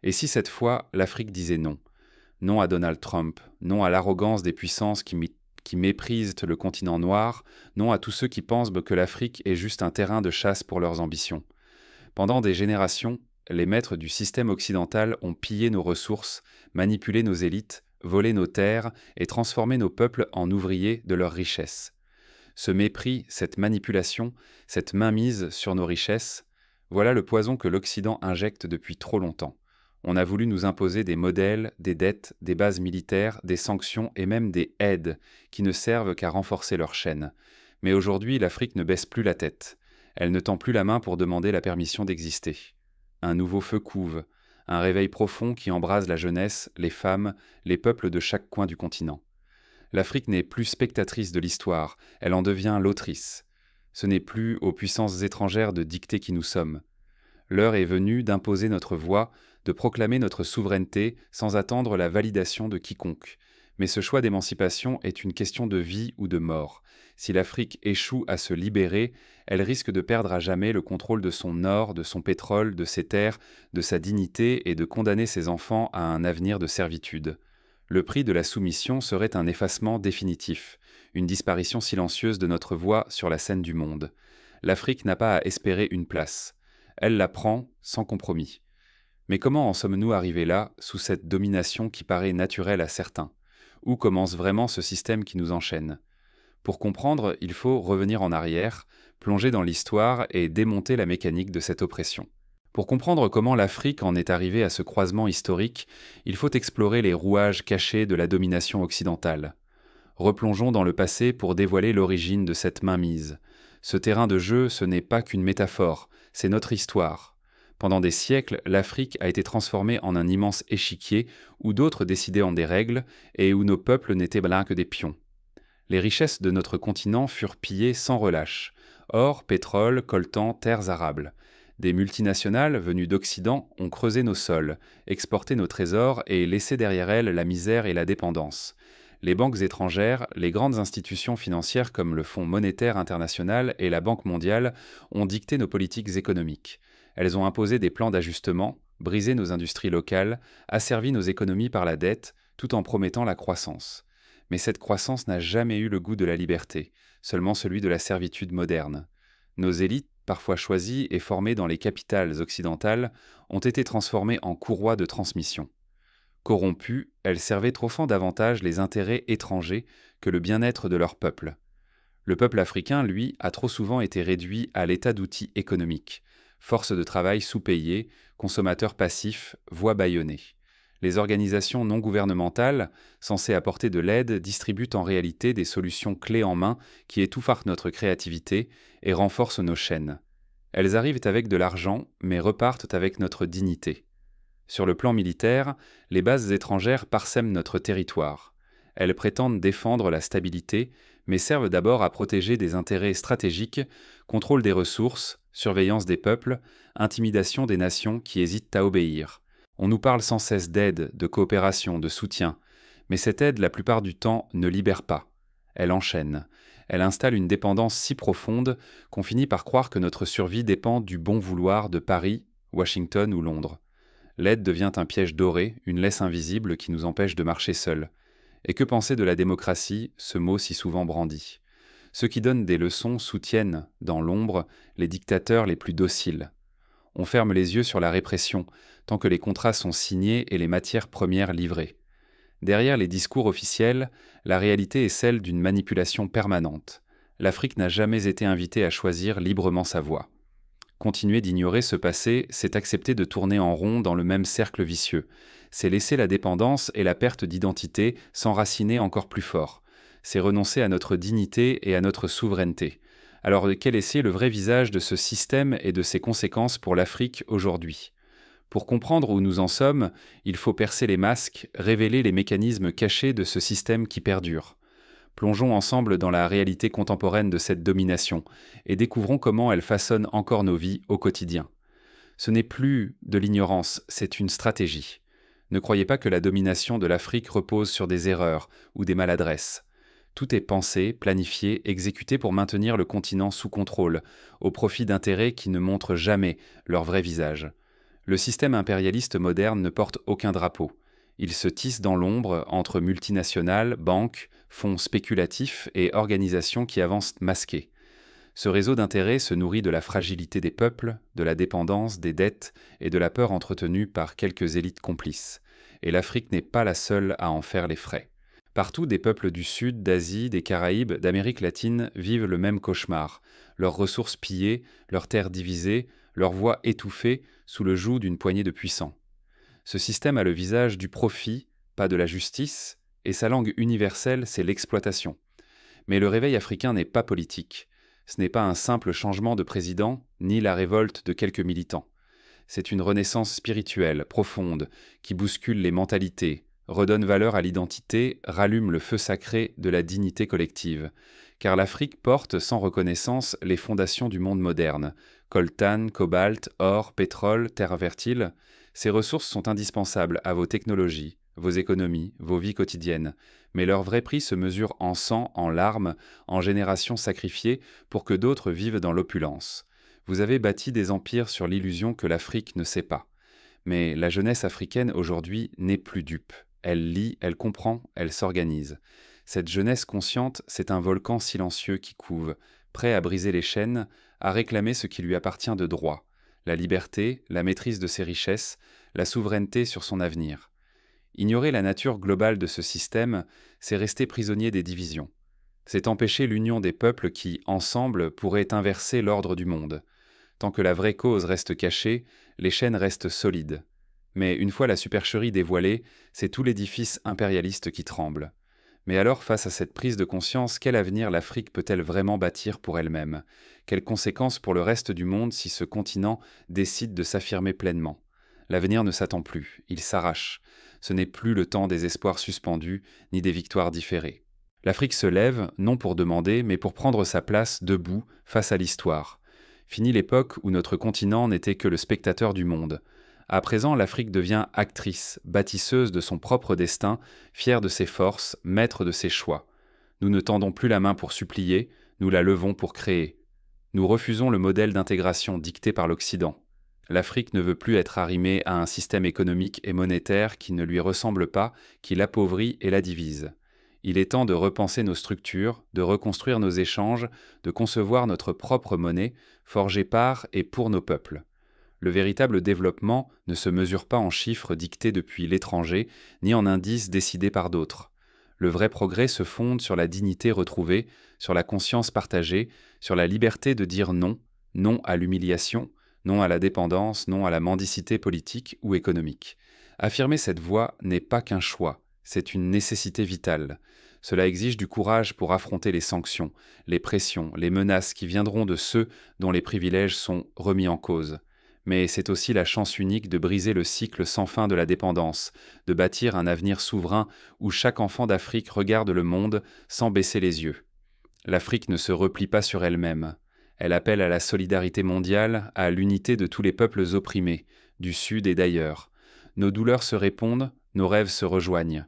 Et si cette fois, l'Afrique disait non? Non à Donald Trump, non à l'arrogance des puissances qui méprisent le continent noir, non à tous ceux qui pensent que l'Afrique est juste un terrain de chasse pour leurs ambitions. Pendant des générations, les maîtres du système occidental ont pillé nos ressources, manipulé nos élites, volé nos terres et transformé nos peuples en ouvriers de leurs richesses. Ce mépris, cette manipulation, cette mainmise sur nos richesses, voilà le poison que l'Occident injecte depuis trop longtemps. On a voulu nous imposer des modèles, des dettes, des bases militaires, des sanctions et même des aides qui ne servent qu'à renforcer leur chaîne. Mais aujourd'hui, l'Afrique ne baisse plus la tête. Elle ne tend plus la main pour demander la permission d'exister. Un nouveau feu couve, un réveil profond qui embrase la jeunesse, les femmes, les peuples de chaque coin du continent. L'Afrique n'est plus spectatrice de l'histoire, elle en devient l'autrice. Ce n'est plus aux puissances étrangères de dicter qui nous sommes. L'heure est venue d'imposer notre voix, de proclamer notre souveraineté sans attendre la validation de quiconque. Mais ce choix d'émancipation est une question de vie ou de mort. Si l'Afrique échoue à se libérer, elle risque de perdre à jamais le contrôle de son or, de son pétrole, de ses terres, de sa dignité et de condamner ses enfants à un avenir de servitude. Le prix de la soumission serait un effacement définitif, une disparition silencieuse de notre voix sur la scène du monde. L'Afrique n'a pas à espérer une place. Elle la prend sans compromis. Mais comment en sommes-nous arrivés là, sous cette domination qui paraît naturelle à certains? Où commence vraiment ce système qui nous enchaîne? Pour comprendre, il faut revenir en arrière, plonger dans l'histoire et démonter la mécanique de cette oppression. Pour comprendre comment l'Afrique en est arrivée à ce croisement historique, il faut explorer les rouages cachés de la domination occidentale. Replongeons dans le passé pour dévoiler l'origine de cette mainmise. Ce terrain de jeu, ce n'est pas qu'une métaphore, c'est notre histoire. Pendant des siècles, l'Afrique a été transformée en un immense échiquier où d'autres décidaient en des règles et où nos peuples n'étaient là que des pions. Les richesses de notre continent furent pillées sans relâche. Or, pétrole, coltan, terres arables. Des multinationales venues d'Occident ont creusé nos sols, exporté nos trésors et laissé derrière elles la misère et la dépendance. Les banques étrangères, les grandes institutions financières comme le Fonds monétaire international et la Banque mondiale ont dicté nos politiques économiques. Elles ont imposé des plans d'ajustement, brisé nos industries locales, asservi nos économies par la dette, tout en promettant la croissance. Mais cette croissance n'a jamais eu le goût de la liberté, seulement celui de la servitude moderne. Nos élites, parfois choisies et formées dans les capitales occidentales, ont été transformées en courroies de transmission. Corrompues, elles servaient trop souvent davantage les intérêts étrangers que le bien-être de leur peuple. Le peuple africain, lui, a trop souvent été réduit à l'état d'outil économique, force de travail sous-payée, consommateur passif, voix bâillonnée. Les organisations non gouvernementales, censées apporter de l'aide, distribuent en réalité des solutions clés en main qui étouffent notre créativité et renforcent nos chaînes. Elles arrivent avec de l'argent, mais repartent avec notre dignité. Sur le plan militaire, les bases étrangères parsèment notre territoire. Elles prétendent défendre la stabilité, mais servent d'abord à protéger des intérêts stratégiques, contrôle des ressources, surveillance des peuples, intimidation des nations qui hésitent à obéir. On nous parle sans cesse d'aide, de coopération, de soutien, mais cette aide, la plupart du temps, ne libère pas. Elle enchaîne. Elle installe une dépendance si profonde qu'on finit par croire que notre survie dépend du bon vouloir de Paris, Washington ou Londres. L'aide devient un piège doré, une laisse invisible qui nous empêche de marcher seuls. Et que penser de la démocratie, ce mot si souvent brandi? Ceux qui donnent des leçons soutiennent, dans l'ombre, les dictateurs les plus dociles. On ferme les yeux sur la répression, tant que les contrats sont signés et les matières premières livrées. Derrière les discours officiels, la réalité est celle d'une manipulation permanente. L'Afrique n'a jamais été invitée à choisir librement sa voie. Continuer d'ignorer ce passé, c'est accepter de tourner en rond dans le même cercle vicieux. C'est laisser la dépendance et la perte d'identité s'enraciner encore plus fort. C'est renoncer à notre dignité et à notre souveraineté. Alors quel est le vrai visage de ce système et de ses conséquences pour l'Afrique aujourd'hui? Pour comprendre où nous en sommes, il faut percer les masques, révéler les mécanismes cachés de ce système qui perdure. Plongeons ensemble dans la réalité contemporaine de cette domination et découvrons comment elle façonne encore nos vies au quotidien. Ce n'est plus de l'ignorance, c'est une stratégie. Ne croyez pas que la domination de l'Afrique repose sur des erreurs ou des maladresses. Tout est pensé, planifié, exécuté pour maintenir le continent sous contrôle, au profit d'intérêts qui ne montrent jamais leur vrai visage. Le système impérialiste moderne ne porte aucun drapeau. Il se tisse dans l'ombre entre multinationales, banques, fonds spéculatifs et organisations qui avancent masquées. Ce réseau d'intérêts se nourrit de la fragilité des peuples, de la dépendance, des dettes et de la peur entretenue par quelques élites complices. Et l'Afrique n'est pas la seule à en faire les frais. Partout, des peuples du Sud, d'Asie, des Caraïbes, d'Amérique latine vivent le même cauchemar. Leurs ressources pillées, leurs terres divisées, leurs voix étouffées sous le joug d'une poignée de puissants. Ce système a le visage du profit, pas de la justice, et sa langue universelle, c'est l'exploitation. Mais le réveil africain n'est pas politique. Ce n'est pas un simple changement de président, ni la révolte de quelques militants. C'est une renaissance spirituelle, profonde, qui bouscule les mentalités, redonne valeur à l'identité, rallume le feu sacré de la dignité collective. Car l'Afrique porte sans reconnaissance les fondations du monde moderne. Coltan, cobalt, or, pétrole, terres fertiles. Ces ressources sont indispensables à vos technologies, vos économies, vos vies quotidiennes. Mais leur vrai prix se mesure en sang, en larmes, en générations sacrifiées pour que d'autres vivent dans l'opulence. Vous avez bâti des empires sur l'illusion que l'Afrique ne sait pas. Mais la jeunesse africaine aujourd'hui n'est plus dupe. Elle lit, elle comprend, elle s'organise. Cette jeunesse consciente, c'est un volcan silencieux qui couve, prêt à briser les chaînes, à réclamer ce qui lui appartient de droit, la liberté, la maîtrise de ses richesses, la souveraineté sur son avenir. Ignorer la nature globale de ce système, c'est rester prisonnier des divisions. C'est empêcher l'union des peuples qui, ensemble, pourraient inverser l'ordre du monde. Tant que la vraie cause reste cachée, les chaînes restent solides. Mais une fois la supercherie dévoilée, c'est tout l'édifice impérialiste qui tremble. Mais alors, face à cette prise de conscience, quel avenir l'Afrique peut-elle vraiment bâtir pour elle-même? Quelles conséquences pour le reste du monde si ce continent décide de s'affirmer pleinement? L'avenir ne s'attend plus, il s'arrache. Ce n'est plus le temps des espoirs suspendus, ni des victoires différées. L'Afrique se lève, non pour demander, mais pour prendre sa place debout face à l'histoire. Fini l'époque où notre continent n'était que le spectateur du monde. À présent, l'Afrique devient actrice, bâtisseuse de son propre destin, fière de ses forces, maître de ses choix. Nous ne tendons plus la main pour supplier, nous la levons pour créer. Nous refusons le modèle d'intégration dicté par l'Occident. L'Afrique ne veut plus être arrimée à un système économique et monétaire qui ne lui ressemble pas, qui l'appauvrit et la divise. Il est temps de repenser nos structures, de reconstruire nos échanges, de concevoir notre propre monnaie, forgée par et pour nos peuples. Le véritable développement ne se mesure pas en chiffres dictés depuis l'étranger, ni en indices décidés par d'autres. Le vrai progrès se fonde sur la dignité retrouvée, sur la conscience partagée, sur la liberté de dire non, non à l'humiliation, non à la dépendance, non à la mendicité politique ou économique. Affirmer cette voie n'est pas qu'un choix, c'est une nécessité vitale. Cela exige du courage pour affronter les sanctions, les pressions, les menaces qui viendront de ceux dont les privilèges sont remis en cause. Mais c'est aussi la chance unique de briser le cycle sans fin de la dépendance, de bâtir un avenir souverain où chaque enfant d'Afrique regarde le monde sans baisser les yeux. L'Afrique ne se replie pas sur elle-même. Elle appelle à la solidarité mondiale, à l'unité de tous les peuples opprimés, du Sud et d'ailleurs. Nos douleurs se répondent, nos rêves se rejoignent.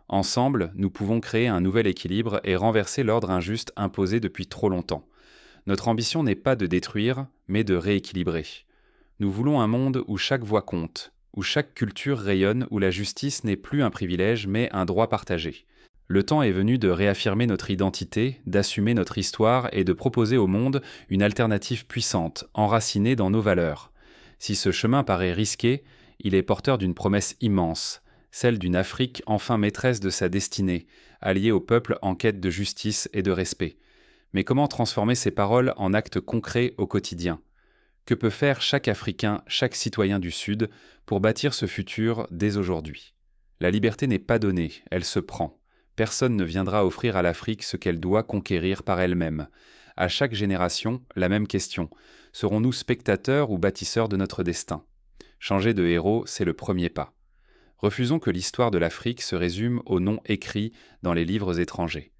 Ensemble, nous pouvons créer un nouvel équilibre et renverser l'ordre injuste imposé depuis trop longtemps. Notre ambition n'est pas de détruire, mais de rééquilibrer. Nous voulons un monde où chaque voix compte, où chaque culture rayonne, où la justice n'est plus un privilège mais un droit partagé. Le temps est venu de réaffirmer notre identité, d'assumer notre histoire et de proposer au monde une alternative puissante, enracinée dans nos valeurs. Si ce chemin paraît risqué, il est porteur d'une promesse immense, celle d'une Afrique enfin maîtresse de sa destinée, alliée au peuple en quête de justice et de respect. Mais comment transformer ces paroles en actes concrets au quotidien ? Que peut faire chaque Africain, chaque citoyen du Sud pour bâtir ce futur dès aujourd'hui? La liberté n'est pas donnée, elle se prend. Personne ne viendra offrir à l'Afrique ce qu'elle doit conquérir par elle-même. À chaque génération, la même question. Serons-nous spectateurs ou bâtisseurs de notre destin? Changer de héros, c'est le premier pas. Refusons que l'histoire de l'Afrique se résume aux noms écrits dans les livres étrangers.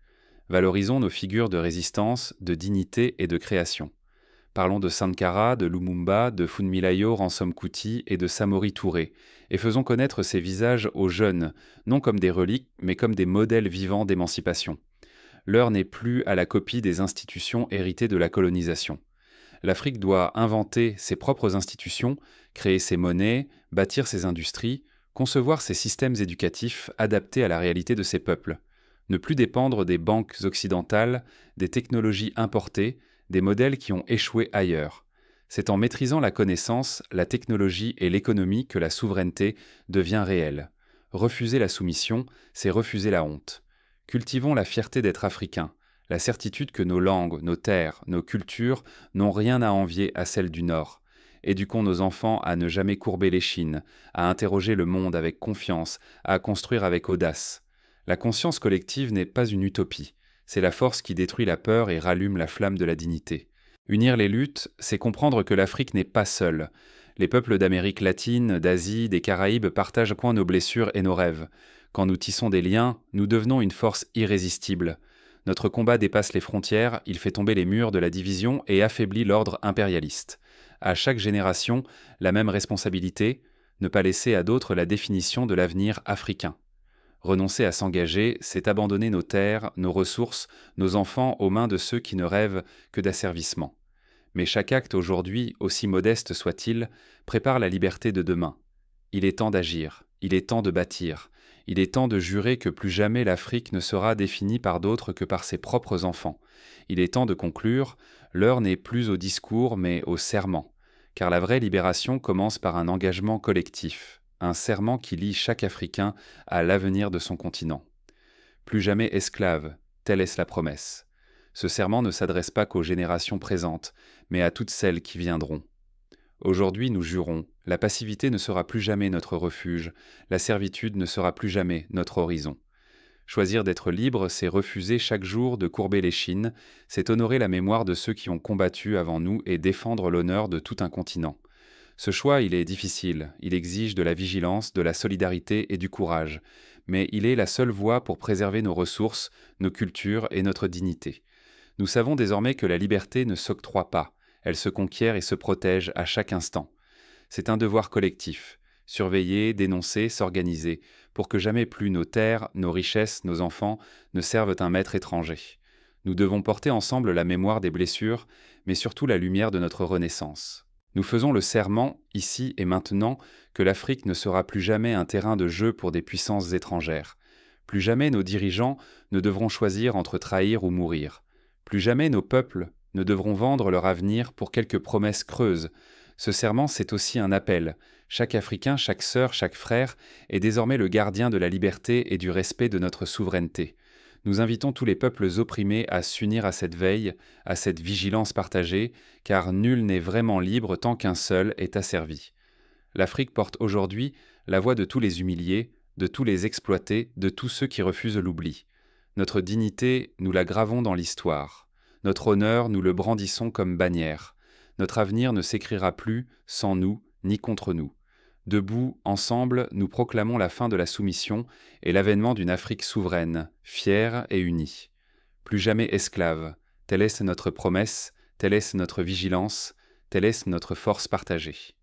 Valorisons nos figures de résistance, de dignité et de création. Parlons de Sankara, de Lumumba, de Funmilayo Ransome Kuti et de Samori Touré, et faisons connaître ces visages aux jeunes, non comme des reliques, mais comme des modèles vivants d'émancipation. L'heure n'est plus à la copie des institutions héritées de la colonisation. L'Afrique doit inventer ses propres institutions, créer ses monnaies, bâtir ses industries, concevoir ses systèmes éducatifs adaptés à la réalité de ses peuples. Ne plus dépendre des banques occidentales, des technologies importées, des modèles qui ont échoué ailleurs. C'est en maîtrisant la connaissance, la technologie et l'économie que la souveraineté devient réelle. Refuser la soumission, c'est refuser la honte. Cultivons la fierté d'être africains, la certitude que nos langues, nos terres, nos cultures n'ont rien à envier à celles du Nord. Éduquons nos enfants à ne jamais courber l'échine, à interroger le monde avec confiance, à construire avec audace. La conscience collective n'est pas une utopie, c'est la force qui détruit la peur et rallume la flamme de la dignité. Unir les luttes, c'est comprendre que l'Afrique n'est pas seule. Les peuples d'Amérique latine, d'Asie, des Caraïbes partagent point nos blessures et nos rêves. Quand nous tissons des liens, nous devenons une force irrésistible. Notre combat dépasse les frontières, il fait tomber les murs de la division et affaiblit l'ordre impérialiste. À chaque génération, la même responsabilité, ne pas laisser à d'autres la définition de l'avenir africain. Renoncer à s'engager, c'est abandonner nos terres, nos ressources, nos enfants aux mains de ceux qui ne rêvent que d'asservissement. Mais chaque acte aujourd'hui, aussi modeste soit-il, prépare la liberté de demain. Il est temps d'agir, il est temps de bâtir, il est temps de jurer que plus jamais l'Afrique ne sera définie par d'autres que par ses propres enfants. Il est temps de conclure, l'heure n'est plus au discours mais au serment, car la vraie libération commence par un engagement collectif, un serment qui lie chaque Africain à l'avenir de son continent. Plus jamais esclave, telle est la promesse. Ce serment ne s'adresse pas qu'aux générations présentes, mais à toutes celles qui viendront. Aujourd'hui, nous jurons, la passivité ne sera plus jamais notre refuge, la servitude ne sera plus jamais notre horizon. Choisir d'être libre, c'est refuser chaque jour de courber l'échine, c'est honorer la mémoire de ceux qui ont combattu avant nous et défendre l'honneur de tout un continent. Ce choix, il est difficile, il exige de la vigilance, de la solidarité et du courage, mais il est la seule voie pour préserver nos ressources, nos cultures et notre dignité. Nous savons désormais que la liberté ne s'octroie pas, elle se conquiert et se protège à chaque instant. C'est un devoir collectif, surveiller, dénoncer, s'organiser, pour que jamais plus nos terres, nos richesses, nos enfants ne servent un maître étranger. Nous devons porter ensemble la mémoire des blessures, mais surtout la lumière de notre renaissance. Nous faisons le serment, ici et maintenant, que l'Afrique ne sera plus jamais un terrain de jeu pour des puissances étrangères. Plus jamais nos dirigeants ne devront choisir entre trahir ou mourir. Plus jamais nos peuples ne devront vendre leur avenir pour quelques promesses creuses. Ce serment, c'est aussi un appel. Chaque Africain, chaque sœur, chaque frère est désormais le gardien de la liberté et du respect de notre souveraineté. Nous invitons tous les peuples opprimés à s'unir à cette veille, à cette vigilance partagée, car nul n'est vraiment libre tant qu'un seul est asservi. L'Afrique porte aujourd'hui la voix de tous les humiliés, de tous les exploités, de tous ceux qui refusent l'oubli. Notre dignité, nous la gravons dans l'histoire. Notre honneur, nous le brandissons comme bannière. Notre avenir ne s'écrira plus sans nous, ni contre nous. Debout, ensemble, nous proclamons la fin de la soumission et l'avènement d'une Afrique souveraine, fière et unie. Plus jamais esclave, telle est notre promesse, telle est notre vigilance, telle est notre force partagée.